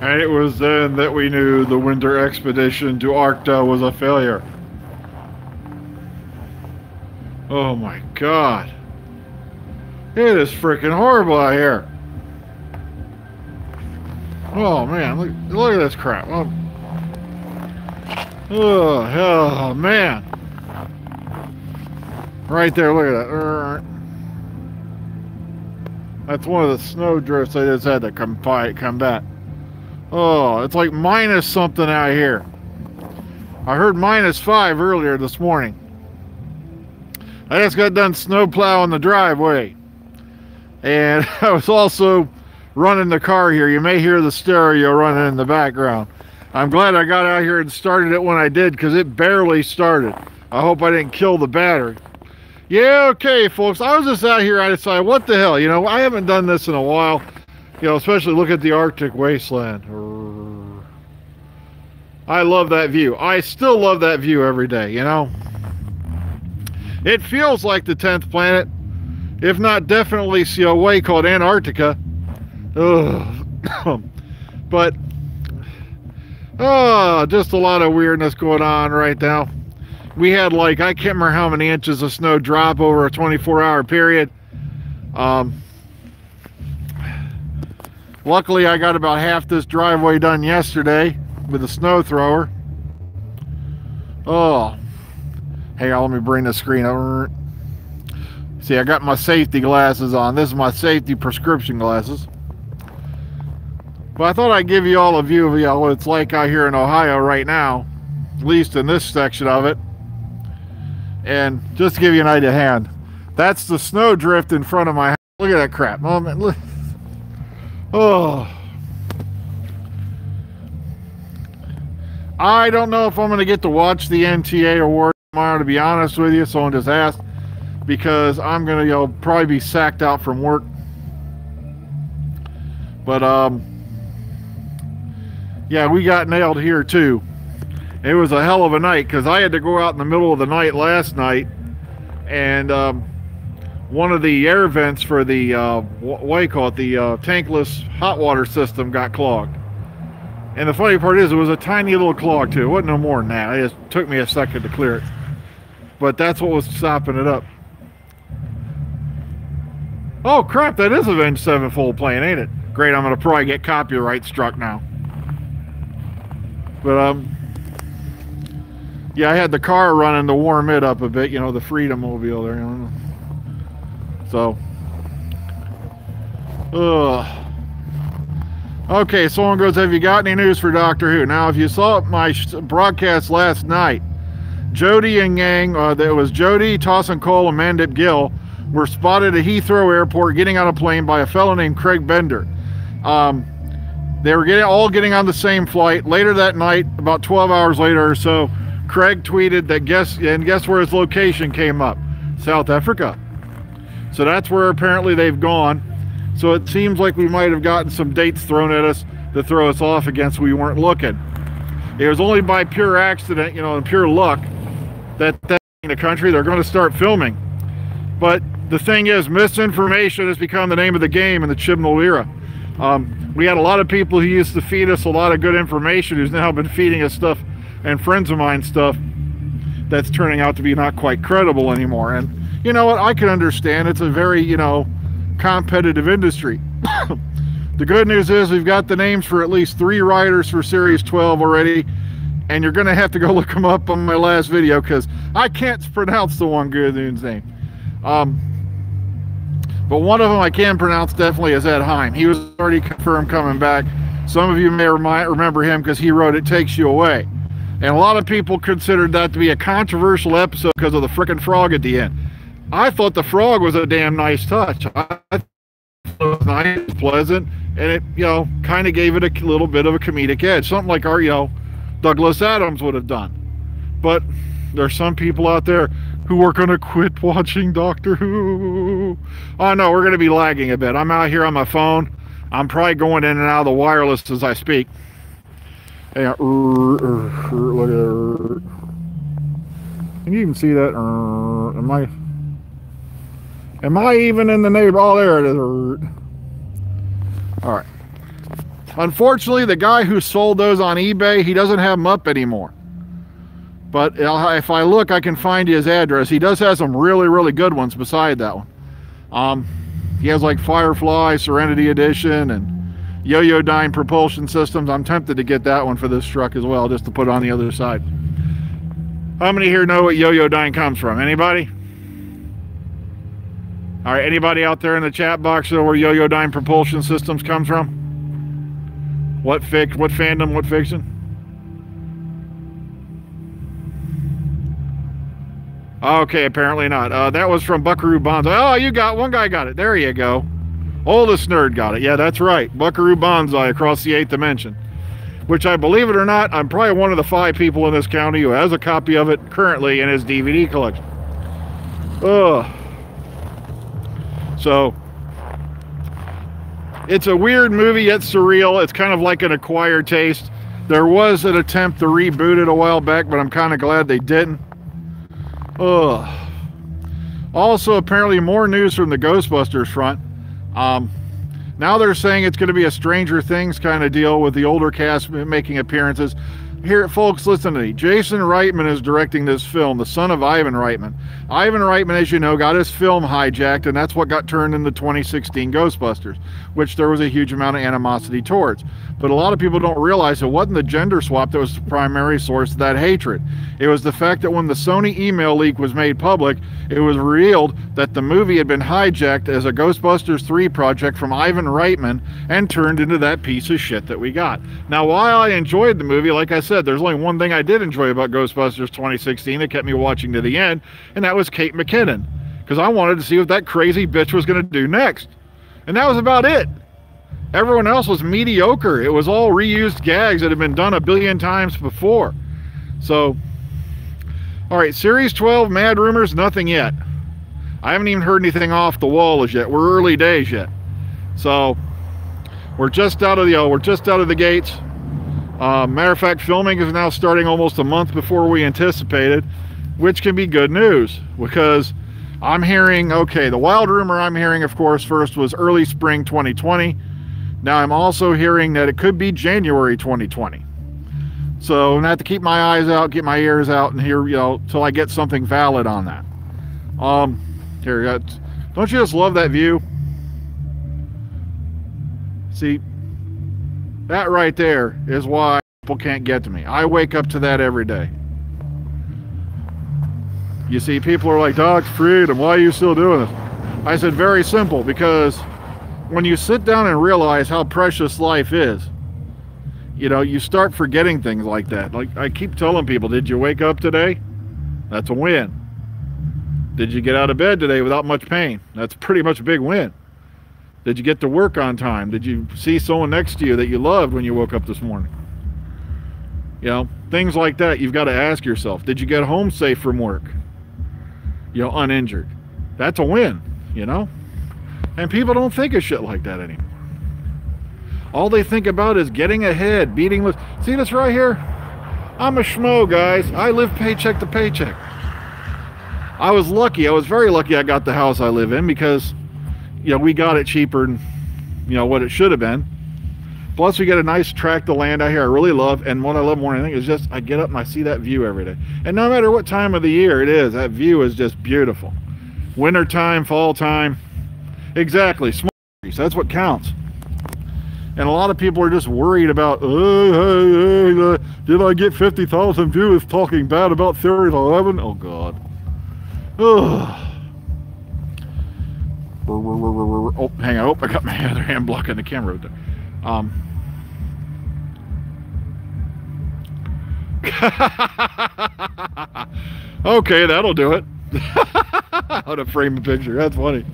And it was then that we knew the winter expedition to Arcta was a failure. Oh my God. It is freaking horrible out here. Oh man, look at this crap. Oh man. Right there, look at that. That's one of the snow drifts I just had to combat. Oh, it's like minus something out here. I heard -5 earlier this morning. I just got done snow plowing the driveway. And I was also running the car here. You may hear the stereo running in the background. I'm glad I got out here and started it when I did, because it barely started. I hope I didn't kill the battery. Yeah, okay, folks. I was just out here. I decided, what the hell? You know, I haven't done this in a while. You know, especially look at the Arctic Wasteland. I love that view. I still love that view every day, you know. It feels like the 10th planet, if not definitely see a way called Antarctica. But, just a lot of weirdness going on right now. We had like, I can't remember how many inches of snow drop over a 24-hour period. Luckily, I got about half this driveway done yesterday with a snow thrower. Oh, hang on, let me bring the screen over. See, I got my safety glasses on. This is my safety prescription glasses. But I thought I'd give you all a view of, you know, what it's like out here in Ohio right now, at least in this section of it. And just to give you an idea of hand, that's the snow drift in front of my house. Look at that crap. Oh, man, look. Oh. I don't know if I'm going to get to watch the NTA award tomorrow, to be honest with you. Someone just asked, because I'm going to, you know, probably be sacked out from work. But, yeah, we got nailed here too. It was a hell of a night, because I had to go out in the middle of the night last night, and one of the air vents for the what do you call it, the tankless hot water system got clogged. And the funny part is, it was a tiny little clog too. It wasn't no more than that. It just took me a second to clear it, but that's what was stopping it up. Oh crap, that is Avenged Sevenfold plane, ain't it? Great, I'm gonna probably get copyright struck now. But yeah, I had the car running to warm it up a bit, you know, the Freedom Mobile there, you know. So, okay, someone goes, have you got any news for Doctor Who? Now, if you saw my broadcast last night, Jodie and gang, there was Jodie, Tossin Cole, and Mandip Gill, were spotted at Heathrow Airport getting on a plane by a fellow named Craig Bender. They were all getting on the same flight. Later that night, about 12 hours later or so, Craig tweeted that guess where his location came up? South Africa. So that's where apparently they've gone. So it seems like we might have gotten some dates thrown at us to throw us off against we weren't looking. It was only by pure accident, you know, and pure luck that in the country they're going to start filming. But the thing is, misinformation has become the name of the game in the Chibnall era. We had a lot of people who used to feed us a lot of good information who's now been feeding us stuff, and friends of mine stuff that's turning out to be not quite credible anymore. And you know what, I can understand. It's a very, you know, competitive industry. The good news is we've got the names for at least 3 writers for Series 12 already, and you're going to have to go look them up on my last video, because I can't pronounce the one good dude's name. But one of them I can pronounce definitely is Ed Heim. He was already confirmed coming back. Some of you may remember him because he wrote It Takes You Away. And a lot of people considered that to be a controversial episode because of the frickin' frog at the end. I thought the frog was a damn nice touch. I thought it was nice, pleasant, and it, you know, kind of gave it a little bit of a comedic edge. Something like our, you know, Douglas Adams would have done. But there's some people out there who are going to quit watching Doctor Who. Oh no, we're going to be lagging a bit. I'm out here on my phone. I'm probably going in and out of the wireless as I speak. Hang on. Look at it. Can you even see that? Am I even in the neighbor? Oh, there it is. All right. Unfortunately, the guy who sold those on eBay, he doesn't have them up anymore. But if I look, I can find his address. He does have some really, really good ones beside that one. He has like Firefly, Serenity Edition, and Yo-Yo-Dyne propulsion systems. I'm tempted to get that one for this truck as well, just to put on the other side. How many here know what Yo-Yo-Dyne comes from? Anybody? All right, anybody out there in the chat box know where Yo-Yo-Dyne propulsion systems comes from? What fandom, what fiction? Okay, apparently not. That was from Buckaroo Banzai. Oh, you got one guy got it. There you go. Oldest nerd got it. Yeah, that's right. Buckaroo Banzai across the 8th dimension. Which, I believe it or not, I'm probably one of the 5 people in this county who has a copy of it currently in his DVD collection. Ugh. So, it's a weird movie, yet surreal. It's kind of like an acquired taste. There was an attempt to reboot it a while back, but I'm kind of glad they didn't. Ugh. Also, apparently more news from the Ghostbusters front. Now they're saying it's going to be a Stranger Things kind of deal with the older cast making appearances. Here, folks, listen to me. Jason Reitman is directing this film, the son of Ivan Reitman. Ivan Reitman, as you know, got his film hijacked, and that's what got turned into 2016 Ghostbusters, which there was a huge amount of animosity towards. But a lot of people don't realize it wasn't the gender swap that was the primary source of that hatred. It was the fact that when the Sony email leak was made public, it was revealed that the movie had been hijacked as a Ghostbusters 3 project from Ivan Reitman and turned into that piece of shit that we got. Now, while I enjoyed the movie, like I said, there's only one thing I did enjoy about Ghostbusters 2016 that kept me watching to the end, and that was Kate McKinnon, because I wanted to see what that crazy bitch was going to do next. And that was about it. Everyone else was mediocre. It was all reused gags that had been done a billion times before. So, all right, Series 12, Mad Rumors, nothing yet. I haven't even heard anything off the wall as yet. We're early days yet. So, we're just out of the gates. Matter of fact, filming is now starting almost a month before we anticipated, which can be good news, because I'm hearing, okay, the wild rumor I'm hearing, of course, first was early spring 2020. Now I'm also hearing that it could be January 2020. So I'm gonna have to keep my eyes out, get my ears out, and hear, you know, till I get something valid on that. Here we go. Don't you just love that view? See, that right there is why people can't get to me. I wake up to that every day. You see, people are like, Doc, freedom, why are you still doing this? I said, very simple, because when you sit down and realize how precious life is, you know, you start forgetting things like that. Like I keep telling people, did you wake up today? That's a win. Did you get out of bed today without much pain? That's pretty much a big win. Did you get to work on time? Did you see someone next to you that you loved when you woke up this morning? You know, things like that you've got to ask yourself. Did you get home safe from work? You know, uninjured. That's a win, you know? And people don't think of shit like that anymore. All they think about is getting ahead, beating... See this right here? I'm a schmo, guys. I live paycheck to paycheck. I was lucky. I was very lucky I got the house I live in because, you know, we got it cheaper than, you know, what it should have been. Plus, we get a nice tract of land out here I really love. And what I love more than anything is just I get up and I see that view every day. And no matter what time of the year it is, that view is just beautiful. Winter time, fall time. Exactly. Small trees. That's what counts. And a lot of people are just worried about, did I get 50,000 viewers talking bad about Series 11? Oh, God. Ugh. Oh, hang on. Oh, I got my other hand blocking the camera. Okay, that'll do it. How to frame a picture. That's funny.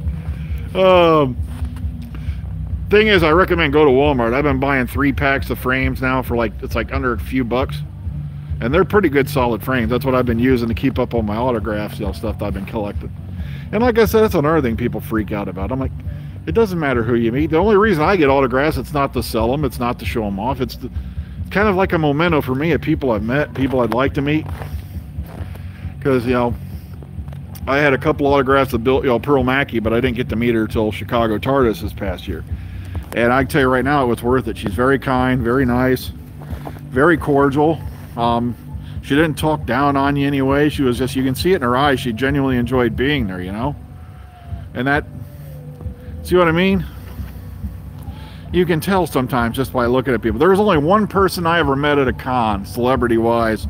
Thing is, I recommend go to Walmart. I've been buying 3 packs of frames now for like, it's like under a few bucks. And they're pretty good solid frames. That's what I've been using to keep up on my autographs, you know, stuff that I've been collecting. And like I said, that's another thing people freak out about. I'm like, it doesn't matter who you meet. The only reason I get autographs, it's not to sell them, it's not to show them off. It's kind of like a memento for me of people I've met, people I'd like to meet. Because, you know, I had a couple autographs of Pearl Mackie, but I didn't get to meet her till Chicago TARDIS this past year. And I can tell you right now, it was worth it. She's very kind, very nice, very cordial. She didn't talk down on you anyway. She was just, you can see it in her eyes, she genuinely enjoyed being there, you know? And that, see what I mean? You can tell sometimes just by looking at people. There was only one person I ever met at a con, celebrity-wise,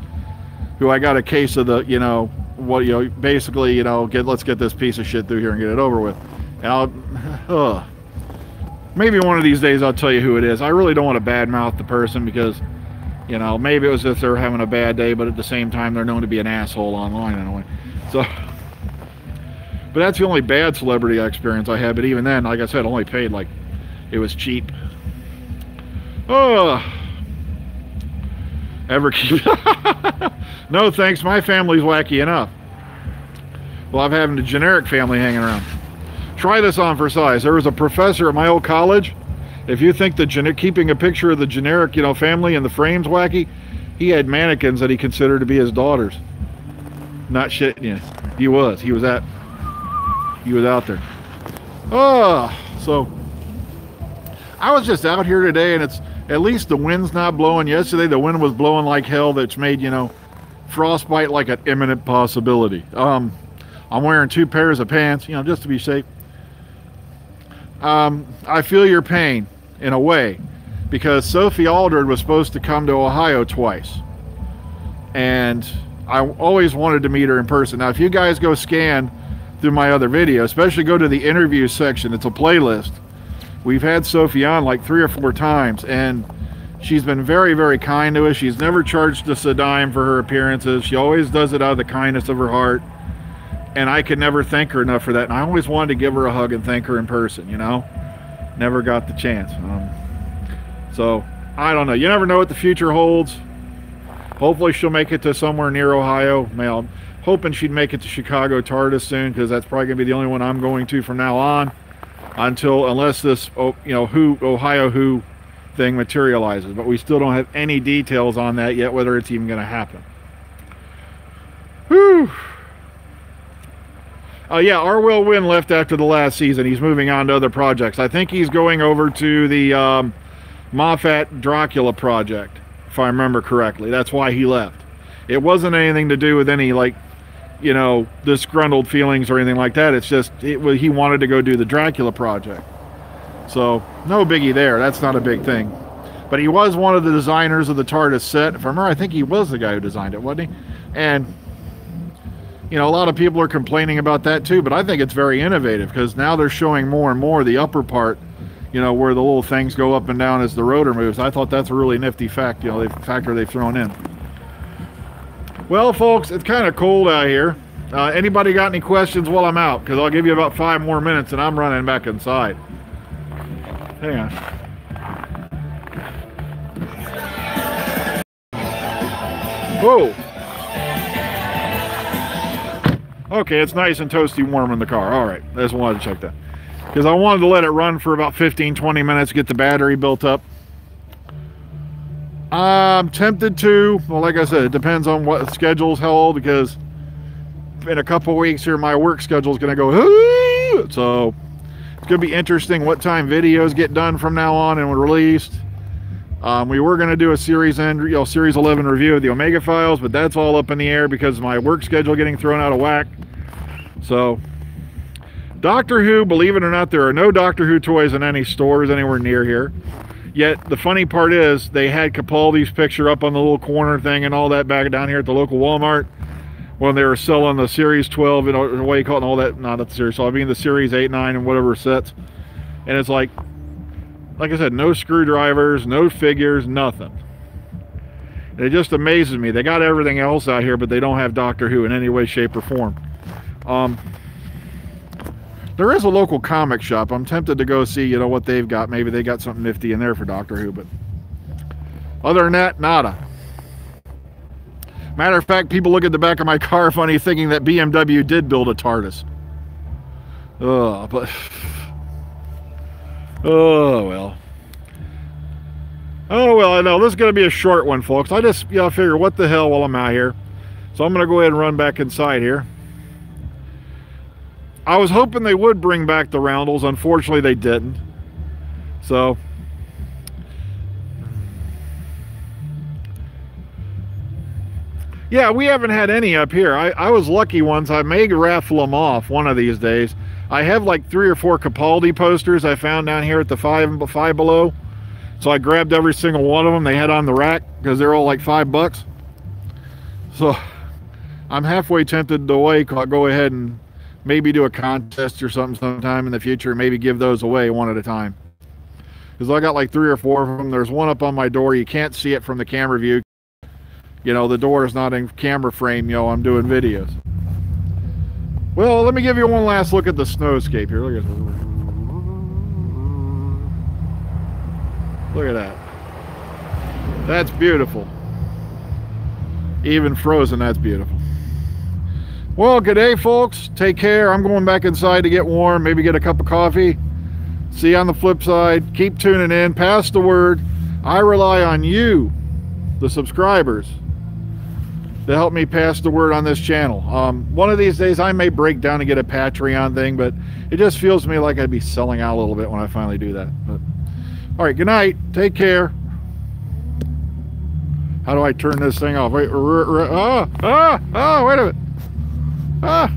who I got a case of the, you know, what, you know, basically, you know, let's get this piece of shit through here and get it over with. And maybe one of these days I'll tell you who it is. I really don't want to badmouth the person because, you know, maybe it was if they're having a bad day, but at the same time they're known to be an asshole online in a way. So, but that's the only bad celebrity experience I had. But even then, like I said, only paid like, it was cheap. Oh, ever keep? No thanks, my family's wacky enough. Well, I'm having a generic family hanging around. Try this on for size. There was a professor at my old college. If you think the keeping a picture of the generic, you know, family in the frame's wacky, he had mannequins that he considered to be his daughters. Not shitting you. He was out there. Oh, so I was just out here today, and it's at least the wind's not blowing. Yesterday the wind was blowing like hell, that's made, you know, frostbite like an imminent possibility. I'm wearing 2 pairs of pants, you know, just to be safe. I feel your pain in a way, because Sophie Aldred was supposed to come to Ohio twice, and I always wanted to meet her in person. Now, if you guys go scan through my other video, especially go to the interview section, it's a playlist. We've had Sophie on like 3 or 4 times, and she's been very, very kind to us. She's never charged us a dime for her appearances. She always does it out of the kindness of her heart. And I could never thank her enough for that. And I always wanted to give her a hug and thank her in person, you know? Never got the chance. So, I don't know. You never know what the future holds. Hopefully she'll make it to somewhere near Ohio. I'm hoping she'd make it to Chicago TARDIS soon, because that's probably going to be the only one I'm going to from now on. Unless this, you know, Ohio Who thing materializes. But we still don't have any details on that yet, whether it's even going to happen. Whew. Yeah, Arwell Wynn left after the last season. He's moving on to other projects. I think he's going over to the Moffat Dracula project, if I remember correctly. That's why he left. It wasn't anything to do with any, like, you know, disgruntled feelings or anything like that. It's just, he wanted to go do the Dracula project. So, no biggie there. That's not a big thing. But he was one of the designers of the TARDIS set. If I remember, I think he was the guy who designed it, wasn't he? And, you know, a lot of people are complaining about that too, but I think it's very innovative, because now they're showing more and more the upper part, you know, where the little things go up and down as the rotor moves. I thought that's a really nifty fact, you know, factor they've thrown in. Well, folks, it's kind of cold out here. Anybody got any questions while I'm out? Because I'll give you about 5 more minutes and I'm running back inside. Hang on. Whoa. Okay, it's nice and toasty warm in the car. All right, I just wanted to check that. Because I wanted to let it run for about 15-20 minutes, get the battery built up. I'm tempted to. Well, like I said, it depends on what schedule's held, because in a couple weeks here, my work schedule is going to go, so it's going to be interesting what time videos get done from now on and were released. We were going to do a series 11 review of the Omega Files, but that's all up in the air because of my work schedule getting thrown out of whack. So, Doctor Who, believe it or not, there are no Doctor Who toys in any stores anywhere near here. Yet, the funny part is, they had Capaldi's picture up on the little corner thing and all that back down here at the local Walmart when they were selling the Series 12, you know, what you call it, and all that, not the Series 12, I mean the Series 8, 9, and whatever sets. And it's like I said, no screwdrivers, no figures, nothing. It just amazes me. They got everything else out here, but they don't have Doctor Who in any way, shape, or form. There is a local comic shop. I'm tempted to go see, you know, what they've got. Maybe they got something nifty in there for Doctor Who, but other than that, nada. Matter of fact, people look at the back of my car funny, thinking that BMW did build a TARDIS. But oh well. Oh well, I know this is going to be a short one, folks. I just, you know, figure what the hell while I'm out here. So I'm going to go ahead and run back inside here. I was hoping they would bring back the roundels. Unfortunately, they didn't. So yeah, we haven't had any up here. I was lucky once. I may raffle them off one of these days. I have like 3 or 4 Capaldi posters I found down here at the Five Below. So I grabbed every single one of them they had on the rack because they're all like $5. So I'm halfway tempted to go ahead and maybe do a contest or something sometime in the future, maybe give those away one at a time. Because I got like 3 or 4 of them. There's one up on my door. You can't see it from the camera view. You know, the door is not in camera frame, you know, I'm doing videos. Well, let me give you one last look at the snowscape here. Look at that. That's beautiful. Even frozen, that's beautiful. Well, good day, folks. Take care. I'm going back inside to get warm, maybe get a cup of coffee. See you on the flip side. Keep tuning in. Pass the word. I rely on you, the subscribers, to help me pass the word on this channel. One of these days I may break down and get a Patreon thing, but it just feels to me like I'd be selling out a little bit when I finally do that. But all right, good night. Take care. How do I turn this thing off? Wait, wait a minute.